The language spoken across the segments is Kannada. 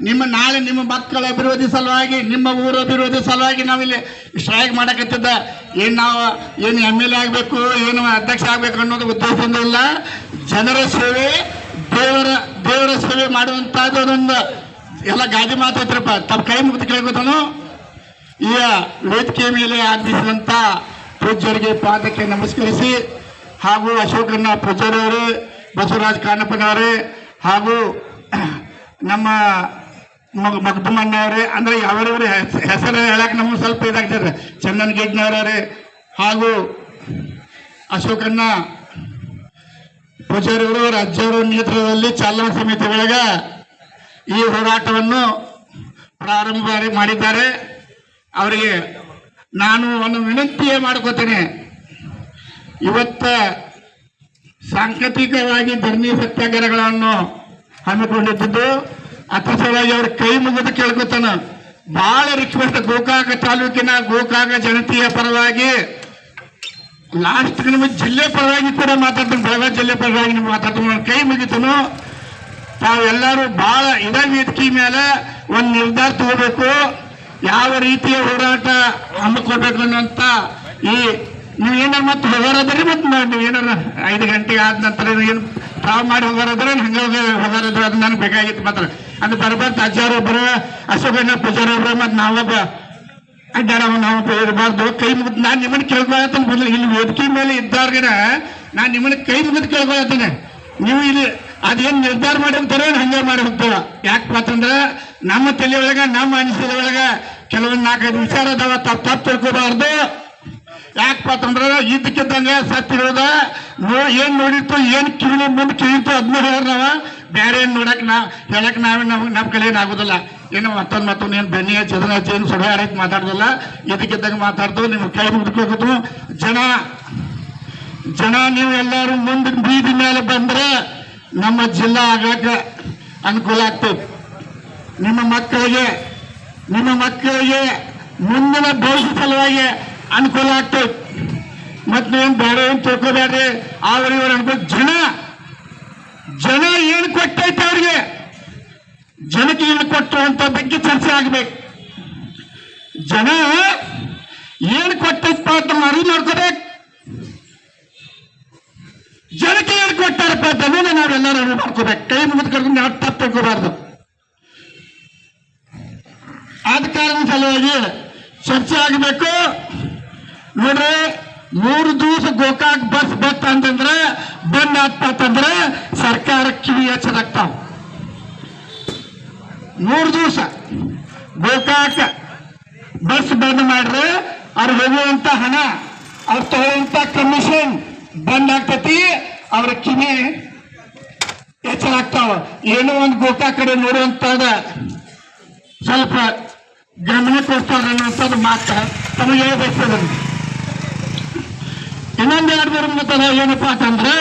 ನಿಮ್ಮ ನಾಳೆ ನಿಮ್ಮ ಮಕ್ಕಳ ಅಭಿವೃದ್ಧಿ ಸಲುವಾಗಿ, ನಿಮ್ಮ ಊರ ಅಭಿವೃದ್ಧಿ ಸಲುವಾಗಿ ನಾವಿಲ್ಲಿ ಸ್ಟ್ರೈಕ್ ಮಾಡಕತ್ತಿದ್ದ. ಏನು MLA ಆಗಬೇಕು, ಏನು ಅಧ್ಯಕ್ಷ ಆಗಬೇಕು ಅನ್ನೋದು ಉದ್ದೇಶದಿಂದ ಇಲ್ಲ. ಜನರ ಸೇವೆ, ದೇವರ ಸೇವೆ ಮಾಡುವಂಥದ್ದು ಅದೊಂದು ಎಲ್ಲ ಗಾದಿ ಮಾತಾಡ್ರಪ್ಪ. ತಮ್ಮ ಕೈ ಮುಗಿದು ಕೇಳ್ಕೊತಾನು. ಈ ವೇದಿಕೆ ಮೇಲೆ ಆಗಮಿಸಿದಂಥ ಪೂಜ್ಯರಿಗೆ ಪಾದಕ್ಕೆ ನಮಸ್ಕರಿಸಿ, ಹಾಗೂ ಅಶೋಕಣ್ಣ ಪೂಜಾರವರೇ, ಬಸವರಾಜ್ ಕಾನಪ್ಪನವರೇ, ಹಾಗೂ ನಮ್ಮ ಮಗ್ದುಮಣ್ಣವರೇ, ಅಂದರೆ ಅವರವರ ಹೆಸರು ಹೇಳಕ್ಕೆ ನಮಗೆ ಸ್ವಲ್ಪ ಇದಾಗ್ತದೆ. ಚಂದನ್ ಗೆಡ್ನವರೇ ಹಾಗೂ ಅಶೋಕಣ್ಣ ಪೂಜಾರಿಯವರು ಅಜ್ಜವರ ನೇತೃತ್ವದಲ್ಲಿ ಚಾಲನಾ ಸಮಿತಿ ಒಳಗೆ ಈ ಹೋರಾಟವನ್ನು ಪ್ರಾರಂಭ ಮಾಡಿದ್ದಾರೆ. ಅವರಿಗೆ ನಾನು ಒಂದು ವಿನಂತಿಯೇ ಮಾಡ್ಕೋತೇನೆ. ಇವತ್ತ ಸಾಂಕೇತಿಕವಾಗಿ ಧರಣಿ ಸತ್ಯಾಗ್ರಹಗಳನ್ನು ಹಮ್ಮಿಕೊಂಡಿದ್ದು ಅತಿಶಯವಾಗಿ ಅವ್ರ ಕೈ ಮುಗಿದು ಕೇಳ್ಕೊತಾನ. ಬಹಳ ರಿಕ್ವೆಸ್ಟ್, ಗೋಕಾಕ ತಾಲೂಕಿನ ಗೋಕಾಕ ಜನತೆಯ ಪರವಾಗಿ, ಲಾಸ್ಟ್ ನಿಮ್ಮ ಜಿಲ್ಲೆ ಪರವಾಗಿ ಕೂಡ ಮಾತಾಡ್ತಾನೆ, ಬೆಳಗಾವಿ ಜಿಲ್ಲೆ ಪರವಾಗಿ ನೀವು ಮಾತಾಡ್ತಾನೆ. ಕೈ ಮುಗಿತನು. ತಾವೆಲ್ಲರೂ ಬಹಳ ಇದ ವೇದಿಕೆ ಮೇಲೆ ಒಂದು ನಿರ್ಧಾರ ತಗೋಬೇಕು. ಯಾವ ರೀತಿಯ ಹೋರಾಟ ಹಮ್ಮಿಕೊಳ್ಬೇಕು ಅನ್ನೋಂಥ ನೀವು ಏನಾರ ಮತ್ತೆ ಹೋಗಾರದ್ರಿ, ಮತ್ತೆ ನೀವೇನಾರ 5 ಗಂಟೆಗೆ ಆದ ನಂತರ ಏನು ತಾವು ಮಾಡಿ ಹೋಗಾರದ್ರೆ ಹಂಗೆ ಹೋಗಾರದ್ರೆ ಅದು ನನಗೆ ಬೇಕಾಗಿತ್ತು. ಮಾತ್ರ ಅಂದ್ರೆ ಬರ್ಬಾರ್ದು ಅಜ್ಜಾರೊಬ್ಬರು, ಅಶೋಕಣ್ಣ ಪೂಜಾರೊಬ್ಬರು, ಮತ್ತು ನಾವೊಬ್ಬ ಅಡ್ಡಾಡ ನಾವು ಇರಬಾರ್ದು. ಕೈ ಮುಗಿದು ನಾನು ನಿಮ್ಮನ್ನು ಕೇಳ್ಕೊಳತ್ತೇನೆ. ಮೊದಲು ಇಲ್ಲಿ ವೇದಿಕೆ ಮೇಲೆ ಇದ್ದಾರ್ಗಿನ ನಾನು ನಿಮ್ಮನ್ನು ಕೈ ಮುಗಿದು ಕೇಳ್ಕೊಳತ್ತೇನೆ. ನೀವು ಇಲ್ಲಿ ಅದೇನು ನಿರ್ಧಾರ ಮಾಡಿ ಹೋಗ್ತಾರೆ ಹಂಗೆ ಮಾಡಿ ಹೋಗ್ತಾವ. ಯಾಕಪ್ಪ ಅಂತಂದ್ರೆ ನಮ್ಮ ತಲೆ ಒಳಗೆ, ನಮ್ಮ ಅನಿಸಿಕೆ ಒಳಗೆ ಕೆಲವೊಂದು 4-5 ವಿಚಾರ ಅದಾವ. ತಪ್ಪು ತಿಳ್ಕೋಬಾರ್ದು. ಯಾಕಪ್ಪ ಅಂತಂದ್ರೆ ಇದ್ದಕ್ಕಿದ್ದಂಗೆ ಸತ್ತಿರೋದ ಏನ್ ನೋಡಿತ್ತು, ಏನ್ ಕಿವಿ ಮುಂದೆ ಕಿವಿತ್ತು ಅದನ್ನ ಹೇಳ ನಾವ ಬೇರೆ ಏನ್ ಹೇಳಕ್ ನಮ್ಮ ಕಡೆ ಏನಾಗುದಿಲ್ಲ. ಏನು ಮತ್ತೊಂದು ಏನು ಬೆನ್ನಿಯ ಚದನ ಏನು ಸೊಡೆ ಆಡೈತೆ ಮಾತಾಡೋದಿಲ್ಲ. ಇದಕ್ಕಿದ್ದಂಗೆ ಮಾತಾಡ್ದು ನಿಮ್ಗೆ ಕೈ ಮುಗಿದ್ಕೋಬೇಕು. ಜನ ನೀವು ಎಲ್ಲರೂ ಮುಂದೆ ಬೀದಿ ಮೇಲೆ ಬಂದ್ರೆ ನಮ್ಮ ಜಿಲ್ಲಾ ಆಗಕ್ಕೆ ಅನುಕೂಲ ಆಗ್ತದೆ. ನಿಮ್ಮ ಮಕ್ಕಳಿಗೆ ಮುಂದಿನ ಭವಿಷ್ಯ ಸಲುವಾಗಿ ಅನುಕೂಲ ಆಗ್ತದೆ. ಮತ್ತೆ ನೀವೇನು ಬೇರೆ ಏನು ತಿಳ್ಕೋಬೇಡ್ರಿ. ಅವ್ರಿವ್ರು ಅನ್ಬೇಕು. ಜನ ಏನು ಕೊಟ್ಟೈತೆ ಅವ್ರಿಗೆ, ಜನಕ್ಕೆ ಏನು ಕೊಟ್ಟರು ಅಂತ ಬಗ್ಗೆ ಚರ್ಚೆ ಆಗ್ಬೇಕು. ಜನ ಏನು ಕೊಟ್ಟೈತಪ್ಪ ಅಂತ ಅರಿವು ಮಾಡ್ಕೋಬೇಕು. ಜನಕ್ಕೆ ಏನು ಕೊಟ್ಟಾರಪ್ಪ ಅದನ್ನ ನಾವೆಲ್ಲರೂ ಅರಿವು ಮಾಡ್ಕೋಬೇಕು. ಕೈ ಮುಗಿದು ಕರ್ಕೊಂಡು ನಾವು ತಪ್ಪು ತಿಳ್ಕೋಬಾರ್ದು. ಆದ ಕಾರಣ ಸಲುವಾಗಿ ಚರ್ಚೆ ಆಗಬೇಕು. ನೋಡ್ರಿ, 3 ದಿವಸ ಗೋಕಾಕ್ ಬಸ್ ಅಂತಂದ್ರೆ ಬಂದ್ ಆಗ್ತಂದ್ರೆ ಸರ್ಕಾರ ಕಿವಿ ಹಚ್ಚದಾಗ್ತಾವ. 3 ದಿವಸ ಗೋಕಾಕ್ ಬಸ್ ಬಂದ್ ಮಾಡ್ರೆ ಅವ್ರು ಹೋಗುವಂತ ಹಣ, ಅವ್ರು ತಗೊಳ್ಳುವಂತ ಕಮಿಷನ್ ಬಂದ್ ಆಗ್ತತಿ. ಅವ್ರ ಕಿವಿ ಹೆಚ್ಚಾಗ್ತಾವ. ಏನೋ ಒಂದು ಗೋಕಾಕ್ ಕಡೆ ನೋಡುವಂತದ ಸ್ವಲ್ಪ ಗಮನ ಕೊಡ್ತಾರೆ ಅನ್ನುವಂಥದ್ದು ಮಾತ್ರ ತಮಗೆ ಹೇಳ್ಬೇಕು. ಇನ್ನೊಂದು 2-3 ಮಾತಾಡ ಏನಪ್ಪಾ ಅಂತಂದ್ರೆ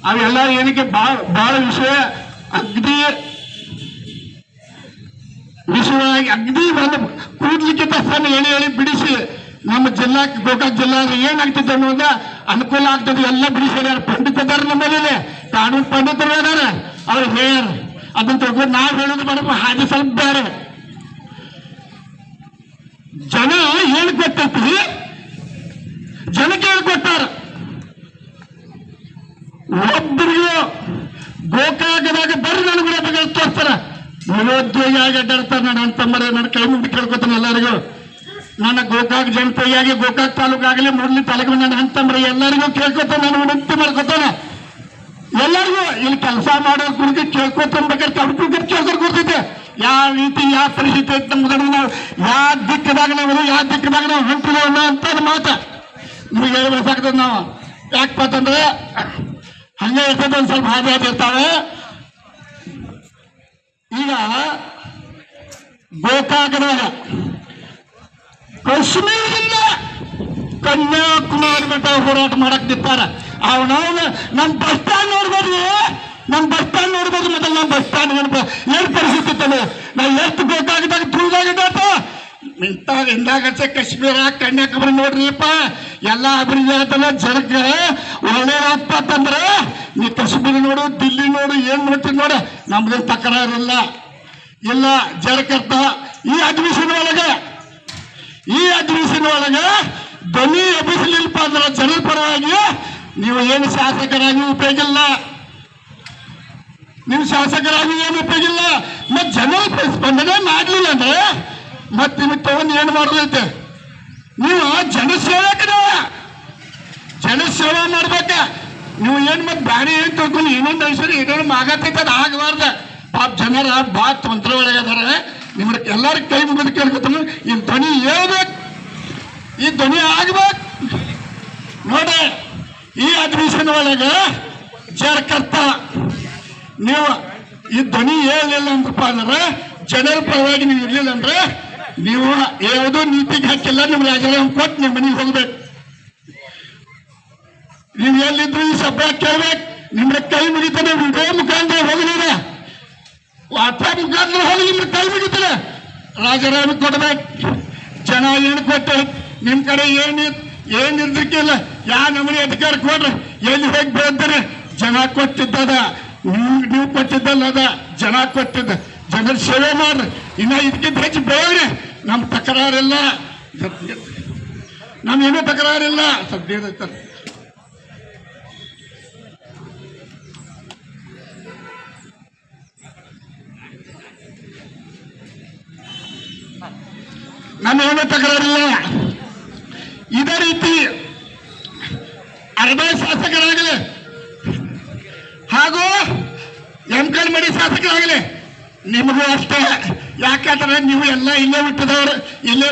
ಅವೆಲ್ಲ ಏನಕ್ಕೆ ಬಹಳ ವಿಷಯವಾಗಿ ಅಗ್ದಿ ಒಂದು ಕೂಡ್ಲಿಕ್ಕಿಂತ ಸಣ್ಣ ಹೇಳಿ ಬಿಡಿಸಿ ನಮ್ಮ ಗೋಕಾಕ್ ಜಿಲ್ಲಾ ಏನಾಗ್ತದೆ ಅನ್ನೋದ ಅನುಕೂಲ ಆಗ್ತದೆ. ಎಲ್ಲ ಬಿಡಿಸಿ ಹೇಳ್ಯಾರ. ಪಂಡಿತದಾರ ನಮ್ಮಲ್ಲಿ ಕಾನೂನು ಪಂಡಿತರು ಅದಾರ, ಅವ್ರು ಹೇಳ್ಯಾರ. ಅದನ್ನ ತಗೊಂಡು ನಾವು ಹೇಳೋದು ಮಾಡಪ್ಪ ಹಾಗೆ ಸ್ವಲ್ಪ ಬೇರೆ. ಜನ ಏನು ಕೊಟ್ಟೈತಿ, ಜನಕ್ಕೆ ಏನು ಕೊಟ್ಟಾರ. ಒಬ್ಬರಿಗೂ ಗೋಕಾಕದಾಗ ಬರ್ರಿ ನನಗೆ ಬಗ್ಗೆ ತೋರಿಸ್ತಾರ. ನಿರುದ್ಯೋಗಿಯಾಗಿ ಅಡ್ಡಾಡ್ತಾರೆ. ನನ್ನ ತಮ್ಮರ ನನ್ನ ಕೈ ಮುಗಿ ಕೇಳ್ಕೊತಾನೆ ಎಲ್ಲರಿಗೂ. ನನ್ನ ಗೋಕಾಕ್ ಜನತೆಯಾಗಿ ಗೋಕಾಕ್ ತಾಲೂಕಾಗಲಿ ಮುರಳಿ ತಾಲೂಕು ನನ್ನ ಅಂತಂದ್ರೆ ಎಲ್ಲರಿಗೂ ಕೇಳ್ಕೊತಾನೆ. ನಾನು ವಿನಂತಿ ಮಾಡ್ಕೊತಾನೆ. ಎಲ್ಲರಿಗೂ ಇಲ್ಲಿ ಕೆಲಸ ಮಾಡೋ ಕುರಿತು ಕೇಳ್ಕೊತಾನೆ. ಬೇಕಾದ್ರೆ ತಡ್ಕೊಂಡು ಕೇಳ್ಕೊಂಡು ಕೊಡ್ತೈತೆ. ಯಾವ ರೀತಿ ಯಾವ ಪರಿಸ್ಥಿತಿ ಐತೆ ನಮ್ಗೆ, ನಾವು ಯಾವ ದಿಕ್ಕದಾಗ ನಾವು ಹೊಂಟಿಲ್ಲ ಅಂತ ಮಾತ ನಿಮಗೆ ಹೇಳ್ಬೇಕಾಗ್ತದೆ. ನಾವು ಯಾಕಪ್ಪ ಅಂತಂದ್ರೆ ಹಂಗೆ ಇರ್ತದೆ, ಒಂದು ಸ್ವಲ್ಪ ಹಾದಿ ಇರ್ತಾವೆ. ಈಗ ಗೋಕಾಕದಾಗ ಕಾಶ್ಮೀರದಿಂದ ಕನ್ಯಾಕುಮಾರಿ ಮಟ್ಟ ಹೋರಾಟ ಮಾಡಕ್ ನಿಂತಾರ. ಅವನವನು ನಮ್ಮ ಬಸ್ ಸ್ಟ್ಯಾಂಡ್ ನೋಡ್ಬೋದು, ಮೊದಲು ನಮ್ಮ ಬಸ್ ಸ್ಟ್ಯಾಂಡ್ ಏನು ಪರಿಸ್ಥಿತಿ ಇರ್ತದೆ. ನಾವು ಎಷ್ಟು ಗೋಕಾಕದಾಗ ತುಳಿದಾಗಿದ್ದಾತ ಹಿಂದಾಗಚ್ಚೆ ಕಾಶ್ಮೀರ ಕನ್ಯಾಕುಮಾರಿ ನೋಡ್ರಿಪ್ಪ ಎಲ್ಲ ಅಭಿವೃದ್ಧಿ ಆತಲ್ಲ ಜನಕ್ಕೆ ಒಳ್ಳೆಯದಪ್ಪ ಅಂತಂದ್ರೆ ನೀ ಕಾಶ್ಮೀರ ನೋಡು ದಿಲ್ಲಿ ನೋಡು ಏನ್ ನೋಡ್ತೀನಿ ನೋಡ ನಮ್ದು ತಕರಾರಿಲ್ಲ ಇಲ್ಲ ಜರಕರ್ತ ಈ ಅಧಿವೇಶನ ಒಳಗೆ ಧ್ವನಿ ಎಬ್ಬಿಸಲಿಲ್ಪ ಅಂದ್ರೆ ಜನರ ಪರವಾಗಿ ನೀವು ಏನು ಶಾಸಕರಾಗಿ ಉಪಯೋಗ ಇಲ್ಲ ನೀವು ಶಾಸಕರಾಗಿ ಏನು ಉಪಯೋಗ ಇಲ್ಲ ಮತ್ ಜನರ ಸ್ಪಂದನೆ ಮಾಡ್ಲಿಲ್ಲ ಅಂದ್ರೆ ಮತ್ ನಿಮಗೆ ತಗೊಂಡು ಏನ್ ಮಾಡೋದೈತೆ ನೀವು ಜನಸೇವೆ ಮಾಡ್ಬೇಕ ನೀವು ಏನ್ ಮತ್ ಬ್ಯಾರೆ ಏನ್ ತಿಳ್ಕೊಂಡು ಇನ್ನೊಂದು ಅನ್ಸರಿ ಇನ್ನೊಂದು ಮಾಗತ್ತೈತೆ ಅದು ಆಗಬಾರ್ದ ಪಾಪ ಜನರ ಬಾ ತೊಂದರೆ ಒಳಗದಾರ ನಿಮ್ಗೆ ಎಲ್ಲಾರ ಕೈ ಮುಗಿದು ಕೇಳ್ಕೊತಾನ ಈ ಧ್ವನಿ ಹೇಳ್ಬೇಕು ಈ ಧ್ವನಿ ಆಗ್ಬೇಕು ನೋಡ್ರಿ ಈ ಅಧಿವೇಶನ ಒಳಗ ಜರಕರ್ತ ನೀವು ಈ ಧ್ವನಿ ಹೇಳಲಿಲ್ಲ ಅಂದ್ರಪ್ಪ ಅಂದ್ರೆ ಜನರ ಪರವಾಗಿ ನೀವು ಇರ್ಲಿಲ್ಲ ಅಂದ್ರೆ ನೀವು ಯಾವುದೋ ನೀತಿಗೆ ಹಾಕಿಲ್ಲ ನಿಮ್ ರಾಜೀನಾಮೆ ಕೊಟ್ಟು ನಿಮ್ಮ ಮನೆಗೆ ಹೋಗ್ಬೇಕು ನೀವು ಎಲ್ಲಿದ್ರು ಈ ಶಬ್ದ ಕೇಳ್ಬೇಕು ನಿಮ್ಗೆ ಕೈ ಮುಗಿತಾನೆ ವಿಡಿಯೋ ಮುಖಾಂತರ ಹೋಗಲಿಲ್ಲ ವಾಟ್ಸಾಪ್ ಮುಖಾಂತರ ಹೋಗಿ ನಿಮ್ಗೆ ಕೈ ಮುಗಿತಾನೆ ರಾಜೀನಾಮೆ ಕೊಡ್ಬೇಕು ಜನ ಏನು ಕೊಟ್ಟು ನಿಮ್ ಕಡೆ ಏನ್ ಇರ್ಲಿಕ್ಕಿಲ್ಲ ಯಾವ ನಮೂನೆ ಅಧಿಕಾರ ಕೊಡ್ರಿ ಎಲ್ಲಿ ಹೋಗಿ ಬೇಡ್ತಾರೆ ಜನ ಕೊಟ್ಟಿದ್ದದ ನೀವು ಕೊಟ್ಟಿದ್ದಲ್ಲ ಅದ ಜನ ಕೊಟ್ಟಿದ್ದ ಜನರ ಸೇವೆ ಮಾಡ್ರಿ ಇನ್ನ ಇದಕ್ಕಿಂತ ಹೆಚ್ಚು ಬೇಡ್ರಿ ನಮ್ ತಕರಾರಿಲ್ಲ ನಮ್ಗೇನೂ ತಕರಾರಿಲ್ಲ ಸದ್ಯ ನಮ್ಗೇನೂ ತಕರಾರಿಲ್ಲ ಇದೇ ರೀತಿ ಅರ್ಬೈ ಶಾಸಕರಾಗಲಿ ಹಾಗೂ ಎಂಕಲ್ಮಡಿ ಶಾಸಕರಾಗಲಿ ನಿಮಗೂ ಅಷ್ಟೇ ಯಾಕಂದ್ರೆ ನೀವು ಎಲ್ಲ ಇಲ್ಲೇ ಬಿಟ್ಟಿದವರು ಇಲ್ಲೇ